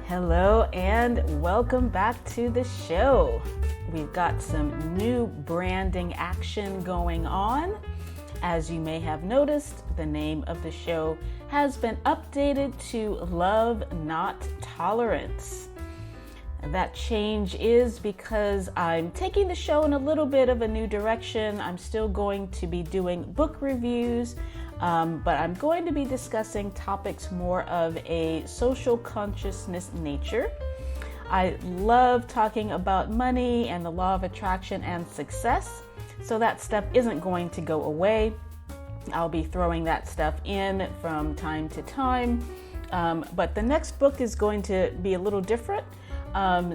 Hello and welcome back to the show. We've got some new branding action going on. As you may have noticed, the name of the show has been updated to Love, Not Tolerance. That change is because I'm taking the show in a little bit of a new direction. I'm still going to be doing book reviews, but I'm going to be discussing topics more of a social consciousness nature. I love talking about money and the law of attraction and success, so that stuff isn't going to go away. I'll be throwing that stuff in from time to time, but the next book is going to be a little different,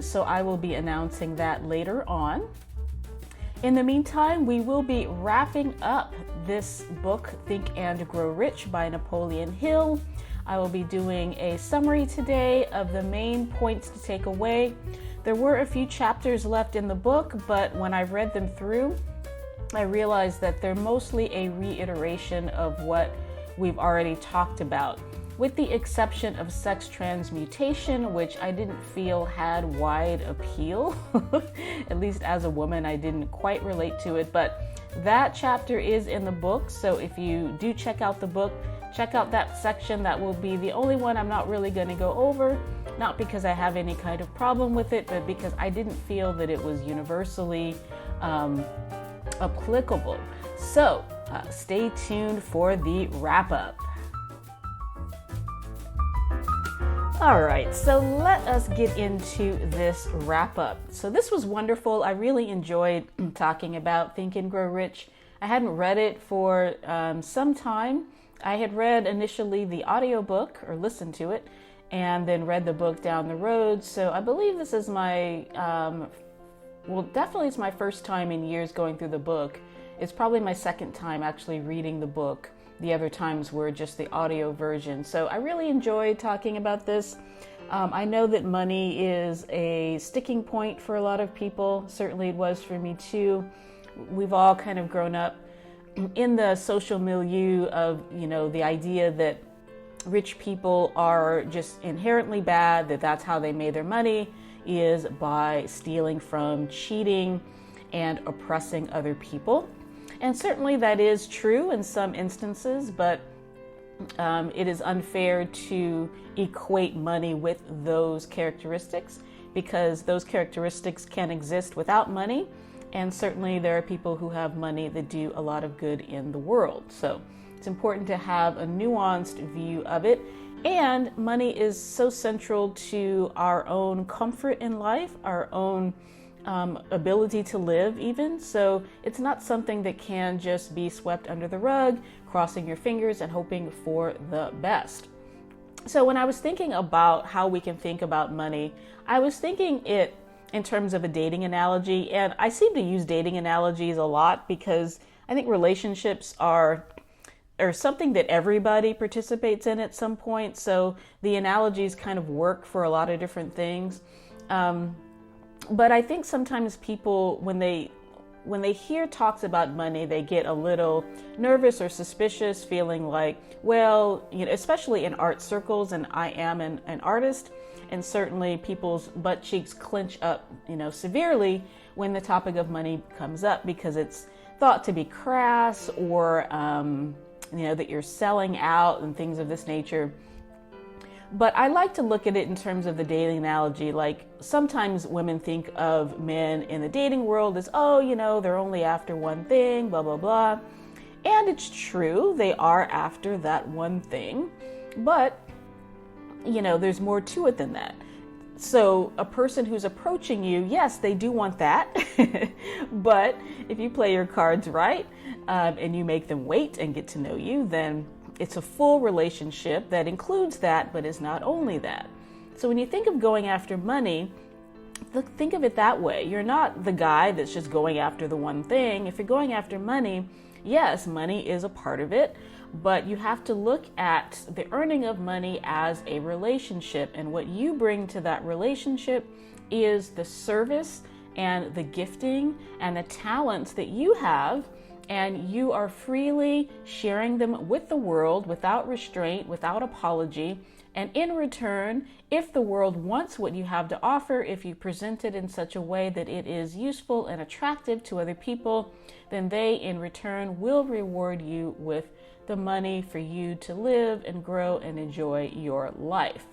so I will be announcing that later on. In the meantime, we will be wrapping up this book, Think and Grow Rich by Napoleon Hill. I will be doing a summary today of the main points to take away. There were a few chapters left in the book, but when I read them through, I realized that they're mostly a reiteration of what we've already talked about, with the exception of sex transmutation, which I didn't feel had wide appeal. At least as a woman, I didn't quite relate to it, but that chapter is in the book. So if you do check out the book, check out that section. That will be the only one I'm not really going to go over, not because I have any kind of problem with it, but because I didn't feel that it was universally applicable. So stay tuned for the wrap up. All right, so let us get into this wrap up. So this was wonderful. I really enjoyed talking about Think and Grow Rich. I hadn't read it for some time. I had read initially the audiobook or listened to it and then read the book down the road. So I believe this is my, definitely it's my first time in years going through the book. It's probably my second time actually reading the book. The other times were just the audio version. So I really enjoyed talking about this. I know that money is a sticking point for a lot of people. Certainly it was for me too. We've all kind of grown up in the social milieu of, the idea that rich people are just inherently bad, that's how they made their money, is by stealing from, cheating, and oppressing other people. And certainly that is true in some instances, but it is unfair to equate money with those characteristics, because those characteristics can exist without money. And certainly there are people who have money that do a lot of good in the world. So it's important to have a nuanced view of it. And money is so central to our own comfort in life, our own ability to live even. So it's not something that can just be swept under the rug, crossing your fingers and hoping for the best. So when I was thinking about how we can think about money, I was thinking it in terms of a dating analogy. And I seem to use dating analogies a lot because I think relationships are something that everybody participates in at some point. So the analogies kind of work for a lot of different things. But I think sometimes people, when they hear talks about money, they get a little nervous or suspicious, feeling like, well, especially in art circles, and I am an artist, and certainly people's butt cheeks clench up, severely when the topic of money comes up, because it's thought to be crass or, that you're selling out and things of this nature. But I like to look at it in terms of the dating analogy. Like sometimes women think of men in the dating world as, they're only after one thing, blah, blah, blah. And it's true, they are after that one thing. But, there's more to it than that. So a person who's approaching you, yes, they do want that. But if you play your cards right and you make them wait and get to know you, then it's a full relationship that includes that, but is not only that. So when you think of going after money, think of it that way. You're not the guy that's just going after the one thing. If you're going after money, yes, money is a part of it, but you have to look at the earning of money as a relationship. And what you bring to that relationship is the service and the gifting and the talents that you have, and you are freely sharing them with the world without restraint, without apology, And in return, if the world wants what you have to offer, if you present it in such a way that it is useful and attractive to other people, then they in return will reward you with the money for you to live and grow and enjoy your life.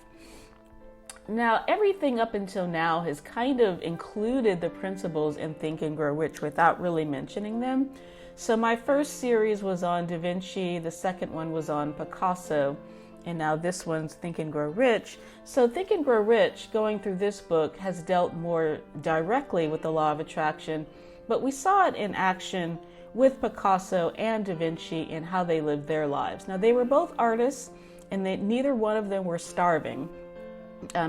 Now, everything up until now has kind of included the principles in Think and Grow Rich without really mentioning them. So my first series was on Da Vinci, the second one was on Picasso, and now this one's Think and Grow Rich. So Think and Grow Rich, going through this book, has dealt more directly with the law of attraction, but we saw it in action with Picasso and Da Vinci in how they lived their lives. Now, they were both artists, and neither one of them were starving.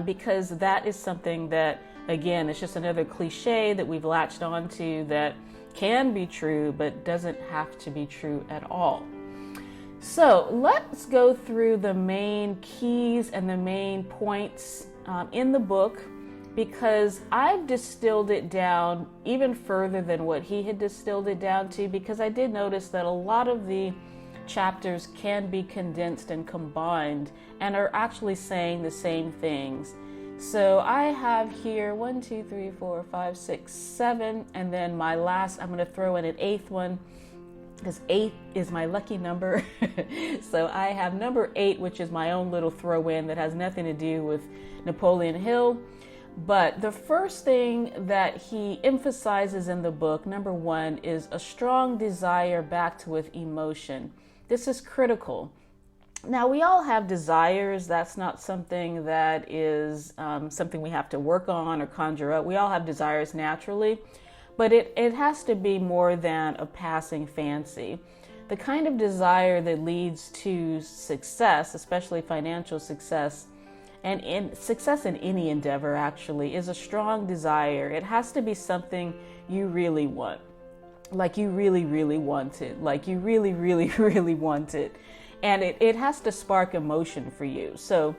Because that is something that, again, it's just another cliche that we've latched onto that can be true, but doesn't have to be true at all. So let's go through the main keys and the main points in the book, because I've distilled it down even further than what he had distilled it down to, because I did notice that a lot of the chapters can be condensed and combined and are actually saying the same things. So I have here 1, 2, 3, 4, 5, 6, 7, and then my last, I'm going to throw in an 8th one because 8 is my lucky number. So I have number 8, which is my own little throw in that has nothing to do with Napoleon Hill. But the first thing that he emphasizes in the book, number 1, is a strong desire backed with emotion. This is critical. Now, we all have desires. That's not something that is something we have to work on or conjure up. We all have desires naturally, but it has to be more than a passing fancy. The kind of desire that leads to success, especially financial success, and in success in any endeavor actually, is a strong desire. It has to be something you really want. Like you really, really want it. Like you really, really, really want it. And it has to spark emotion for you. So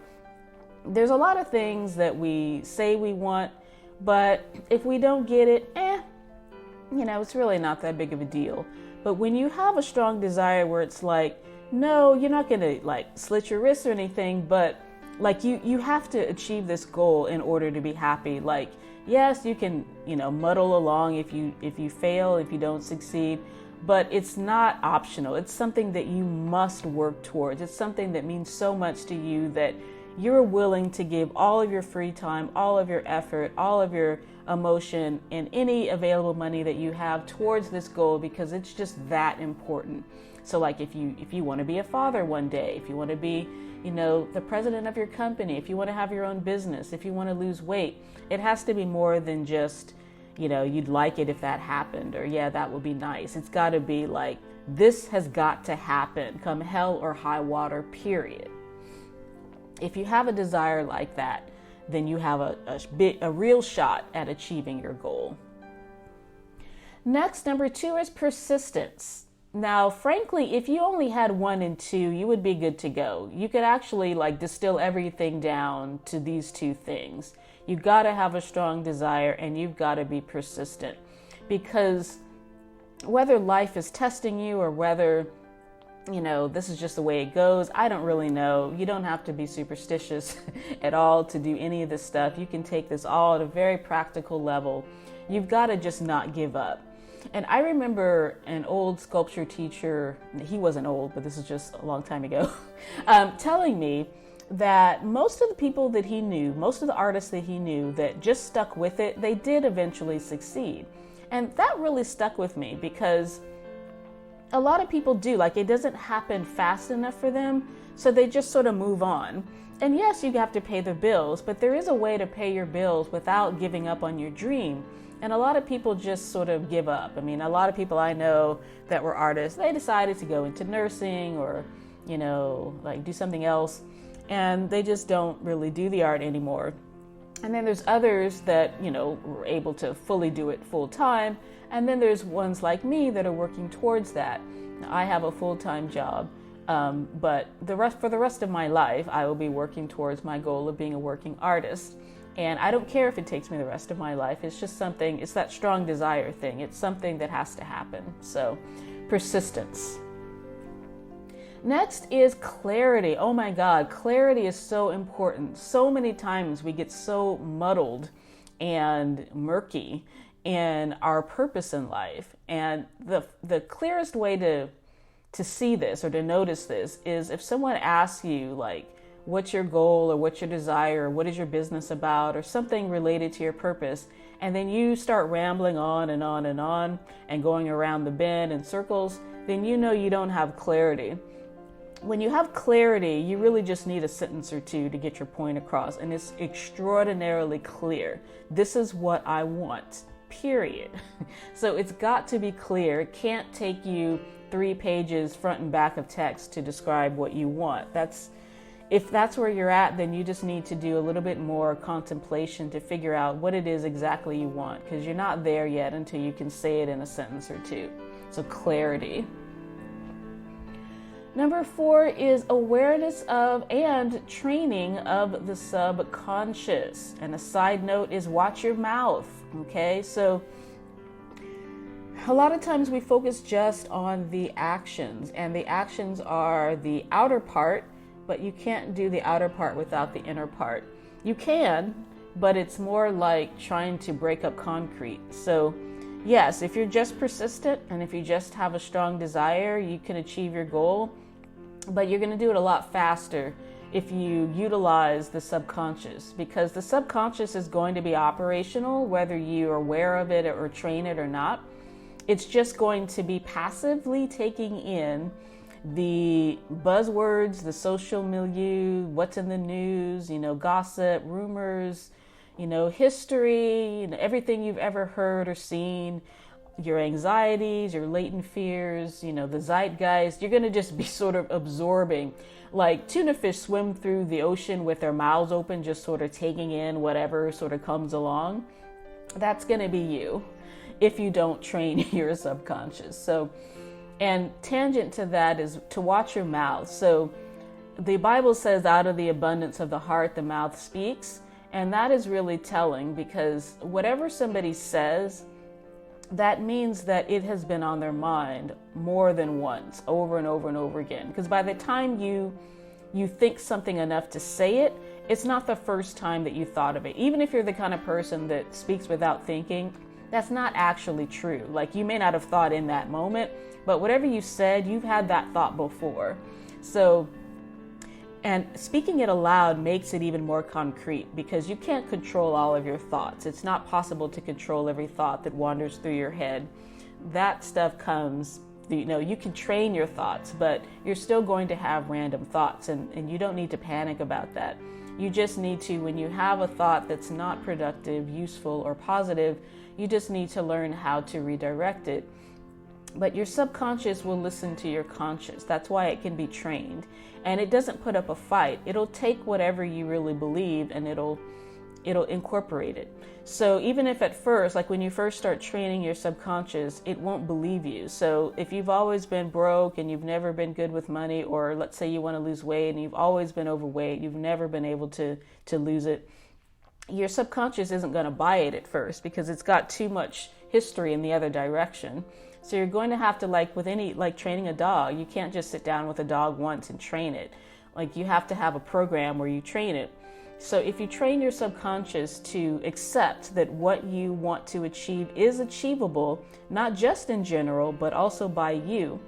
there's a lot of things that we say we want, but if we don't get it, it's really not that big of a deal. But when you have a strong desire where it's like, no, you're not going to like slit your wrists or anything, but like you have to achieve this goal in order to be happy. Like, yes, you can, muddle along if you fail, if you don't succeed, but it's not optional. It's something that you must work towards. It's something that means so much to you that you're willing to give all of your free time, all of your effort, all of your emotion, and any available money that you have towards this goal, because it's just that important. So like if you want to be a father one day, if you want to be the president of your company, if you want to have your own business, if you want to lose weight, it has to be more than just, you'd like it if that happened, or yeah, that would be nice. It's got to be like, this has got to happen, come hell or high water, period. If you have a desire like that, then you have a real shot at achieving your goal. Next, number 2 is persistence. Now, frankly, if you only had 1 and 2, you would be good to go. You could actually distill everything down to these 2 things. You got to have a strong desire, and you've got to be persistent, because whether life is testing you or whether, this is just the way it goes, I don't really know. You don't have to be superstitious at all to do any of this stuff. You can take this all at a very practical level. You've got to just not give up. And I remember an old sculpture teacher, he wasn't old, but this is just a long time ago, telling me that most of the people that he knew, most of the artists that he knew that just stuck with it, they did eventually succeed. And that really stuck with me, because a lot of people do, it doesn't happen fast enough for them, so they just sort of move on. And yes, you have to pay the bills, but there is a way to pay your bills without giving up on your dream. And a lot of people just sort of give up. I mean, a lot of people I know that were artists, they decided to go into nursing or, do something else, and they just don't really do the art anymore. And then there's others that, were able to fully do it full time. And then there's ones like me that are working towards that. Now, I have a full-time job, but for the rest of my life, I will be working towards my goal of being a working artist. And I don't care if it takes me the rest of my life. It's just something, it's that strong desire thing. It's something that has to happen. So, persistence. Next is clarity. Oh my God, clarity is so important. So many times we get so muddled and murky in our purpose in life. And the clearest way to see this or to notice this is if someone asks you, like, what's your goal or what's your desire or what is your business about or something related to your purpose, and then you start rambling on and on and on and going around the bend in circles, then you know you don't have clarity. When you have clarity, you really just need a sentence or two to get your point across, and it's extraordinarily clear. This is what I want, period. So it's got to be clear. It can't take you 3 pages front and back of text to describe what you want. If that's where you're at, then you just need to do a little bit more contemplation to figure out what it is exactly you want, because you're not there yet until you can say it in a sentence or two. So clarity. Number 4 is awareness of and training of the subconscious. And a side note is watch your mouth, okay? So a lot of times we focus just on the actions, and the actions are the outer part, but you can't do the outer part without the inner part. You can, but it's more like trying to break up concrete. So yes, if you're just persistent and if you just have a strong desire, you can achieve your goal, but you're going to do it a lot faster if you utilize the subconscious, because the subconscious is going to be operational whether you are aware of it or train it or not. It's just going to be passively taking in the buzzwords, the social milieu, what's in the news, gossip, rumors, history, everything you've ever heard or seen, your anxieties, your latent fears, the zeitgeist. You're going to just be sort of absorbing, like tuna fish swim through the ocean with their mouths open, just sort of taking in whatever sort of comes along. That's going to be you if you don't train your subconscious. So, and tangent to that is to watch your mouth. So the Bible says out of the abundance of the heart, the mouth speaks. And that is really telling, because whatever somebody says, that means that it has been on their mind more than once, over and over and over again. Because by the time you think something enough to say it, it's not the first time that you thought of it. Even if you're the kind of person that speaks without thinking, that's not actually true. Like, you may not have thought in that moment, but whatever you said, you've had that thought before. So, and speaking it aloud makes it even more concrete, because you can't control all of your thoughts. It's not possible to control every thought that wanders through your head. That stuff comes, you can train your thoughts, but you're still going to have random thoughts, and you don't need to panic about that. You just need to, when you have a thought that's not productive, useful, or positive, you just need to learn how to redirect it. But your subconscious will listen to your conscious. That's why it can be trained. And it doesn't put up a fight. It'll take whatever you really believe and it'll incorporate it. So even if at first, like when you first start training your subconscious, it won't believe you. So if you've always been broke and you've never been good with money, or let's say you want to lose weight and you've always been overweight, you've never been able to lose it, your subconscious isn't going to buy it at first, because it's got too much history in the other direction. So you're going to have to, like training a dog, you can't just sit down with a dog once and train it. Like, you have to have a program where you train it. So if you train your subconscious to accept that what you want to achieve is achievable, not just in general, but also by you,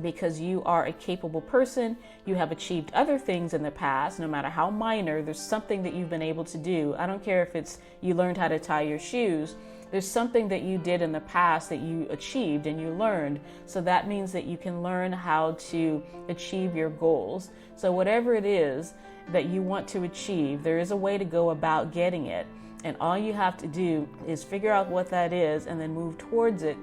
because you are a capable person, you have achieved other things in the past, no matter how minor, there's something that you've been able to do. I don't care if it's you learned how to tie your shoes. There's something that you did in the past that you achieved and you learned. So that means that you can learn how to achieve your goals. So whatever it is that you want to achieve, there is a way to go about getting it. And all you have to do is figure out what that is and then move towards it.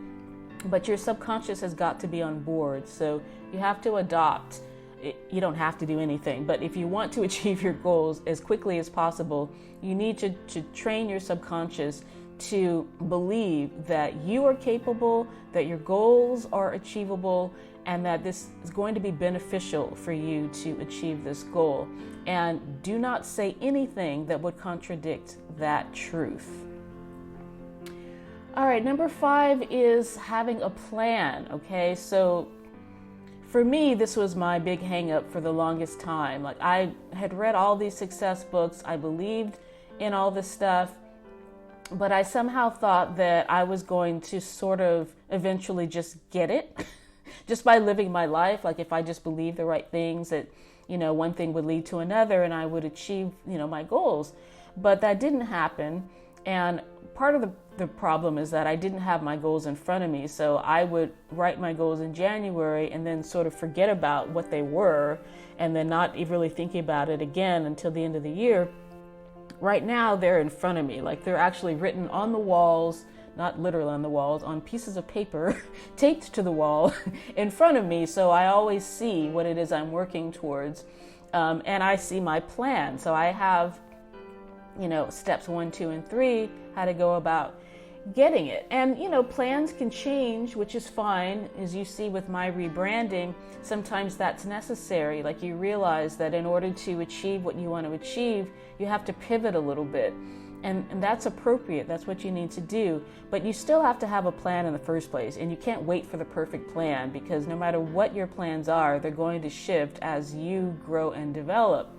But your subconscious has got to be on board. So you have to adopt. You don't have to do anything, but if you want to achieve your goals as quickly as possible, you need to train your subconscious to believe that you are capable, that your goals are achievable, and that this is going to be beneficial for you to achieve this goal. And do not say anything that would contradict that truth. All right, number 5 is having a plan, okay? So for me, this was my big hang up for the longest time. Like, I had read all these success books. I believed in all this stuff, but I somehow thought that I was going to sort of eventually just get it just by living my life. Like, if I just believed the right things, that, one thing would lead to another and I would achieve, my goals. But that didn't happen. And part of the problem is that I didn't have my goals in front of me. So I would write my goals in January and then sort of forget about what they were, and then not really thinking about it again until the end of the year. Right now, they're in front of me. Like, they're actually written on the walls, not literally on the walls, on pieces of paper taped to the wall in front of me. So I always see what it is I'm working towards. And I see my plan. So I have, steps 1, 2, and 3, how to go about getting it. And, plans can change, which is fine. As you see with my rebranding, sometimes that's necessary. Like, you realize that in order to achieve what you want to achieve, you have to pivot a little bit. And that's appropriate. That's what you need to do. But you still have to have a plan in the first place. And you can't wait for the perfect plan, because no matter what your plans are, they're going to shift as you grow and develop.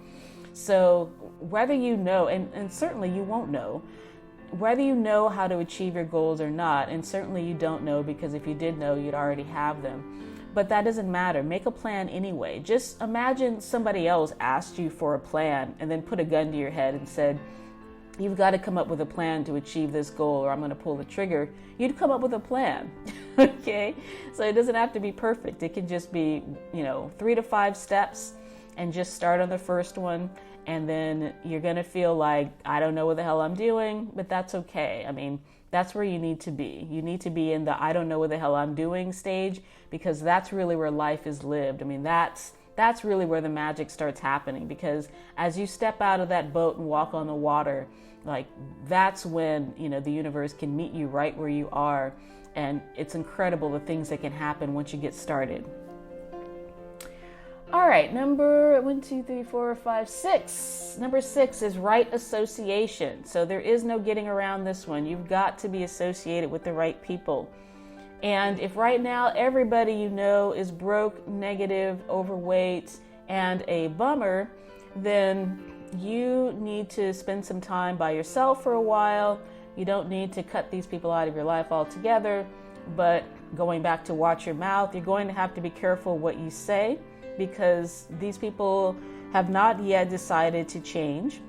So whether you know, and certainly you won't know, whether you know how to achieve your goals or not, and certainly you don't know, because if you did know, you'd already have them. But that doesn't matter. Make a plan anyway. Just imagine somebody else asked you for a plan and then put a gun to your head and said, you've got to come up with a plan to achieve this goal, or I'm going to pull the trigger. You'd come up with a plan. Okay? So it doesn't have to be perfect. It can just be, 3 to 5 steps, and just start on the first one. And then you're going to feel like, I don't know what the hell I'm doing, but that's okay. I mean, that's where you need to be. You need to be in the I don't know what the hell I'm doing stage, because that's really where life is lived. I mean, that's really where the magic starts happening, because as you step out of that boat and walk on the water, like, that's when, the universe can meet you right where you are. And it's incredible the things that can happen once you get started. All right, number 6. Number 6 is right association. So there is no getting around this one. You've got to be associated with the right people. And if right now everybody you know is broke, negative, overweight, and a bummer, then you need to spend some time by yourself for a while. You don't need to cut these people out of your life altogether. But going back to watch your mouth, you're going to have to be careful what you say, because these people have not yet decided to change.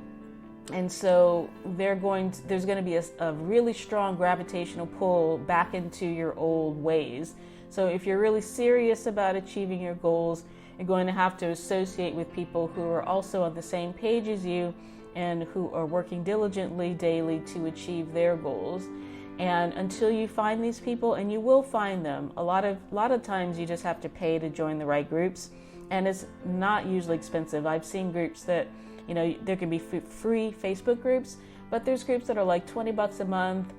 And so there's going to be a really strong gravitational pull back into your old ways. So if you're really serious about achieving your goals, you're going to have to associate with people who are also on the same page as you and who are working diligently daily to achieve their goals. And until you find these people, and you will find them, a lot of times you just have to pay to join the right groups. And it's not usually expensive. I've seen groups that, there can be free Facebook groups, but there's groups that are like $20 a month,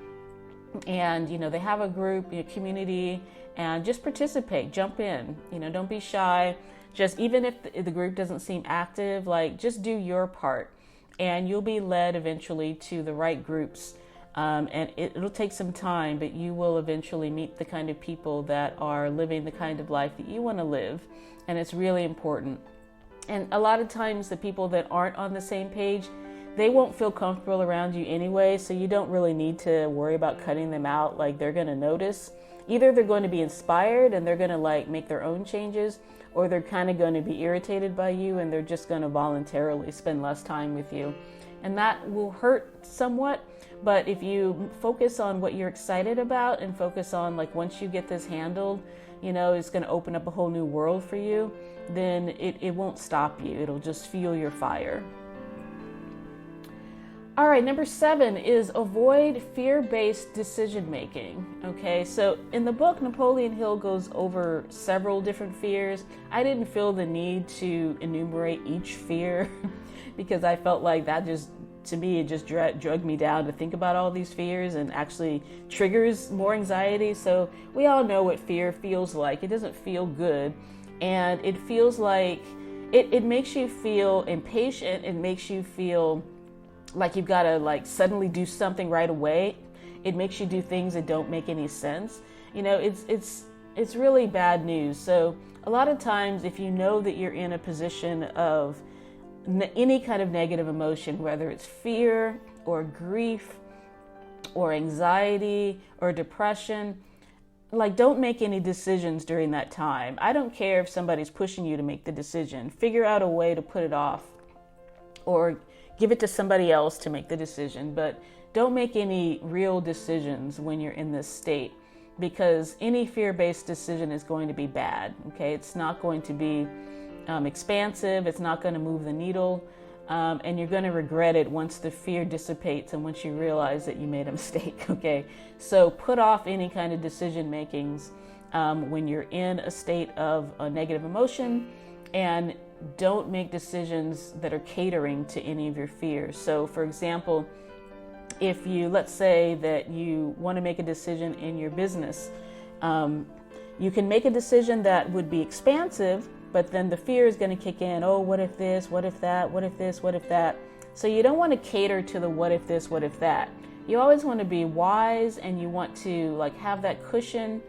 and, they have a group, community, and just participate, jump in, don't be shy. Just, even if the group doesn't seem active, like, just do your part, and you'll be led eventually to the right groups. And it'll take some time, but you will eventually meet the kind of people that are living the kind of life that you want to live. And it's really important. And a lot of times the people that aren't on the same page, they won't feel comfortable around you anyway. So you don't really need to worry about cutting them out. Like, they're going to notice. Either they're going to be inspired and they're going to make their own changes, or they're kind of going to be irritated by you and they're just going to voluntarily spend less time with you. And that will hurt somewhat. But if you focus on what you're excited about and focus on, once you get this handled, it's going to open up a whole new world for you, then it won't stop you. It'll just fuel your fire. All right, number 7 is avoid fear-based decision-making. Okay, so in the book, Napoleon Hill goes over several different fears. I didn't feel the need to enumerate each fear because I felt like that just, to me, it just drugged me down to think about all these fears, and actually triggers more anxiety. So we all know what fear feels like. It doesn't feel good, and it feels like it makes you feel impatient. It makes you feel like you've got to suddenly do something right away. It makes you do things that don't make any sense. It's it's really bad news. So a lot of times, if you know that you're in a position of any kind of negative emotion, whether it's fear or grief or anxiety or depression, like, don't make any decisions during that time. I don't care if somebody's pushing you to make the decision. Figure out a way to put it off or give it to somebody else to make the decision. But don't make any real decisions when you're in this state, because any fear-based decision is going to be bad. Okay, it's not going to be expansive. It's not going to move the needle. And you're going to regret it once the fear dissipates and once you realize that you made a mistake. Okay, so put off any kind of decision makings when you're in a state of a negative emotion, and don't make decisions that are catering to any of your fears. So for example, if you, let's say that you want to make a decision in your business, you can make a decision that would be expansive, but then the fear is going to kick in. Oh, what if this, what if that, what if this, what if that? So you don't want to cater to the what if this, what if that. You always want to be wise, and you want to like have that cushion,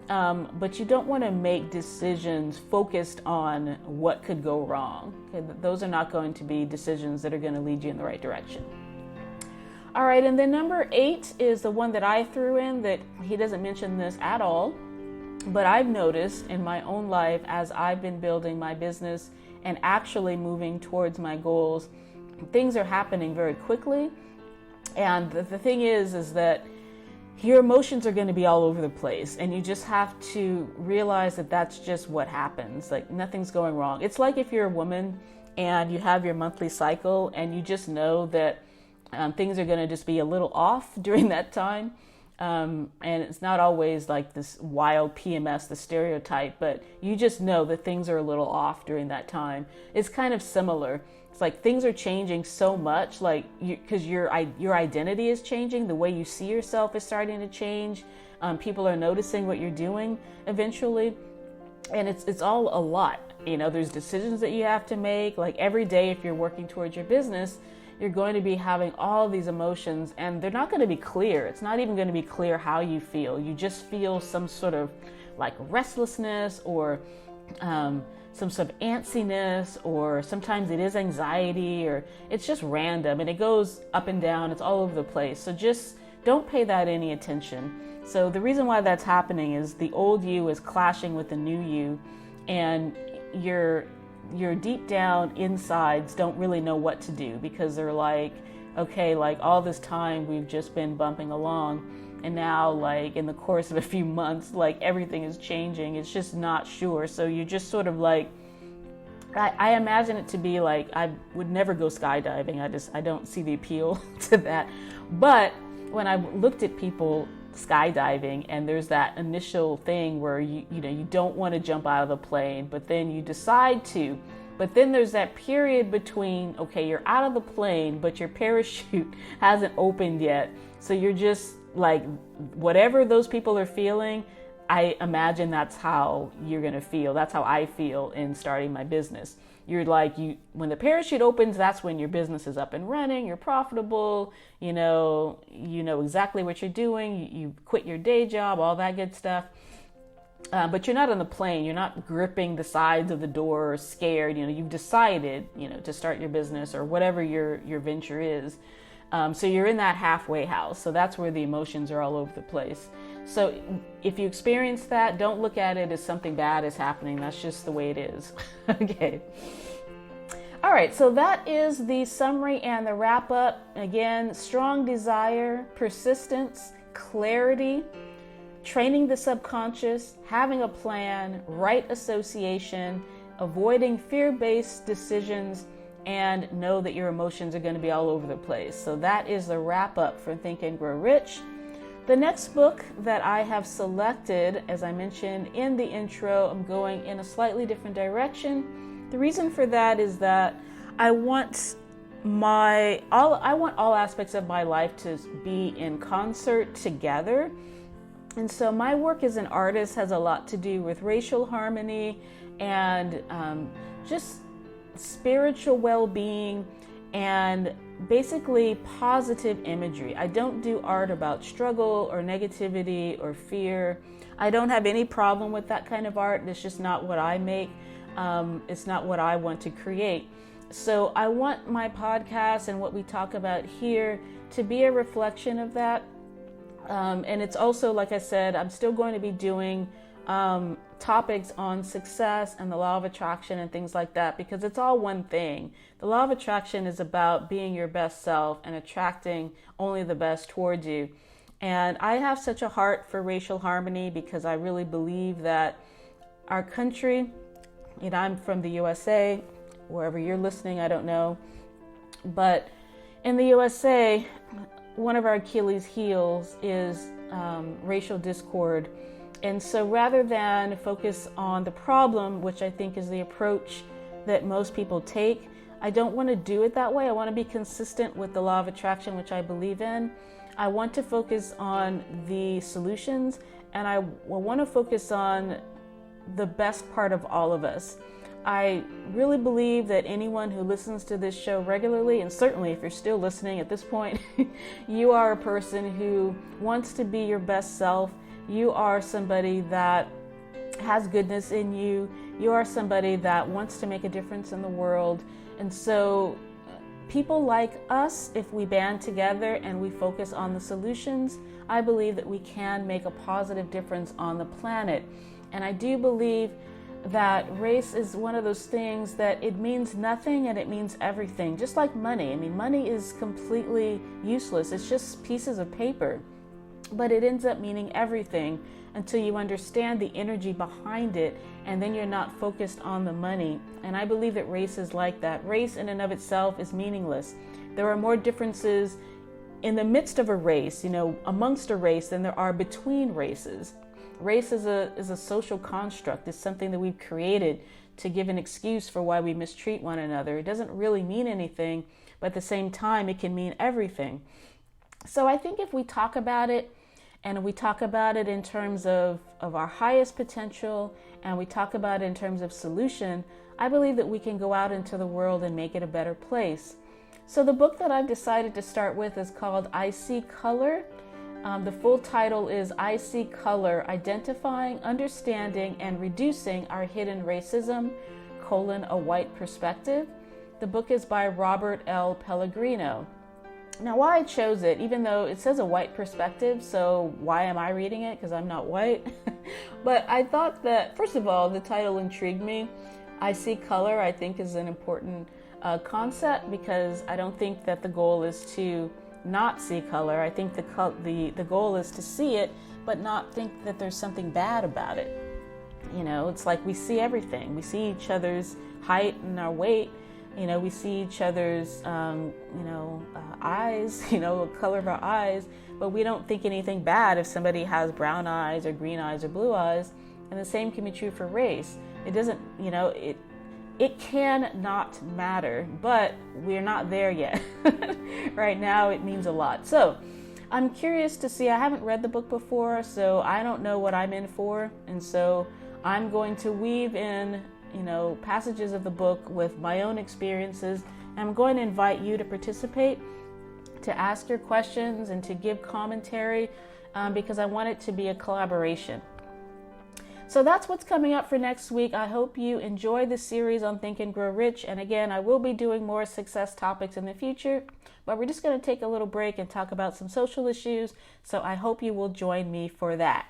but you don't want to make decisions focused on what could go wrong. Okay? Those are not going to be decisions that are going to lead you in the right direction. All right, and then number 8 is the one that I threw in, that he doesn't mention this at all. But I've noticed in my own life, as I've been building my business and actually moving towards my goals, things are happening very quickly. And the thing is that your emotions are going to be all over the place. And you just have to realize that that's just what happens. Like, nothing's going wrong. It's like if you're a woman and you have your monthly cycle and you just know that things are going to just be a little off during that time. And it's not always like this wild PMS, the stereotype, but you just know that things are a little off during that time. It's kind of similar. It's like things are changing so much, like because your identity is changing. The way you see yourself is starting to change. People are noticing what you're doing eventually. And it's all a lot. You know, there's decisions that you have to make. Like every day, if you're working towards your business, you're going to be having all these emotions, and they're not going to be clear. It's not even going to be clear how you feel. You just feel some sort of like restlessness, or some sort of antsiness, or sometimes it is anxiety, or it's just random and it goes up and down. It's all over the place. So just don't pay that any attention. So the reason why that's happening is the old you is clashing with the new you, and your deep down insides don't really know what to do, because they're like, okay, like all this time we've just been bumping along, and now like in the course of a few months, like everything is changing. It's just not sure. So you're just sort of like, I imagine it to be like, I would never go skydiving. I don't see the appeal to that. But when I looked at people skydiving, and there's that initial thing where you don't want to jump out of the plane, but then you decide to, but then there's that period between, okay, you're out of the plane, but your parachute hasn't opened yet. So you're just like, whatever those people are feeling, I imagine that's how you're going to feel. That's how I feel in starting my business. You're like, when the parachute opens, that's when your business is up and running, you're profitable, you know exactly what you're doing, you quit your day job, all that good stuff. But you're not on the plane, you're not gripping the sides of the door or scared, you've decided, to start your business or whatever your venture is. So you're in that halfway house. So that's where the emotions are all over the place. So if you experience that, don't look at it as something bad is happening. That's just the way it is. Okay. All right. So that is the summary and the wrap up. Again, strong desire, persistence, clarity, training the subconscious, having a plan, right association, avoiding fear-based decisions, and know that your emotions are going to be all over the place. So that is the wrap up for Think and Grow Rich. The next book that I have selected, as I mentioned in the intro, I'm going in a slightly different direction. The reason for that is that I want all aspects of my life to be in concert together. And so my work as an artist has a lot to do with racial harmony and just spiritual well-being and basically positive imagery. I don't do art about struggle or negativity or fear. I don't have any problem with that kind of art. It's just not what I make. It's not what I want to create. So I want my podcast and what we talk about here to be a reflection of that. And it's also, like I said, I'm still going to be doing topics on success and the law of attraction and things like that, because it's all one thing. The law of attraction is about being your best self and attracting only the best towards you. And I have such a heart for racial harmony because I really believe that our country, I'm from the USA, wherever you're listening, I don't know, but in the USA, one of our Achilles' heels is racial discord. And so rather than focus on the problem, which I think is the approach that most people take, I don't want to do it that way. I want to be consistent with the law of attraction, which I believe in. I want to focus on the solutions, and I want to focus on the best part of all of us. I really believe that anyone who listens to this show regularly, and certainly if you're still listening at this point, you are a person who wants to be your best self. You are somebody that has goodness in you. You are somebody that wants to make a difference in the world. And so people like us, if we band together and we focus on the solutions, I believe that we can make a positive difference on the planet. And I do believe that race is one of those things that it means nothing and it means everything. Just like money. I mean, money is completely useless. It's just pieces of paper. But it ends up meaning everything until you understand the energy behind it, and then you're not focused on the money. And I believe that race is like that. Race in and of itself is meaningless. There are more differences in the midst of a race, amongst a race, than there are between races. Race is a social construct. It's something that we've created to give an excuse for why we mistreat one another. It doesn't really mean anything, but at the same time, it can mean everything. So I think if we talk about it, and we talk about it in terms of our highest potential, and we talk about it in terms of solution, I believe that we can go out into the world and make it a better place. So the book that I've decided to start with is called I See Color. The full title is I See Color, Identifying, Understanding, and Reducing Our Hidden Racism, a White Perspective. The book is by Robert L. Pellegrino. Now, why I chose it, even though it says a white perspective, so why am I reading it? Because I'm not white. But I thought that, first of all, the title intrigued me. I See Color, I think, is an important concept, because I don't think that the goal is to not see color. I think the goal is to see it, but not think that there's something bad about it. It's like we see everything. We see each other's height and our weight. We see each other's, eyes, the color of our eyes, but we don't think anything bad if somebody has brown eyes or green eyes or blue eyes. And the same can be true for race. It doesn't, it can not matter, but we're not there yet. Right now, it means a lot. So I'm curious to see, I haven't read the book before, so I don't know what I'm in for. And so I'm going to weave in passages of the book with my own experiences. I'm going to invite you to participate, to ask your questions, and to give commentary, because I want it to be a collaboration. So that's what's coming up for next week. I hope you enjoy this series on Think and Grow Rich. And again, I will be doing more success topics in the future, but we're just going to take a little break and talk about some social issues. So I hope you will join me for that.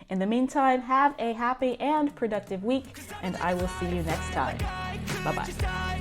In the meantime, have a happy and productive week, and I will see you next time. Bye-bye.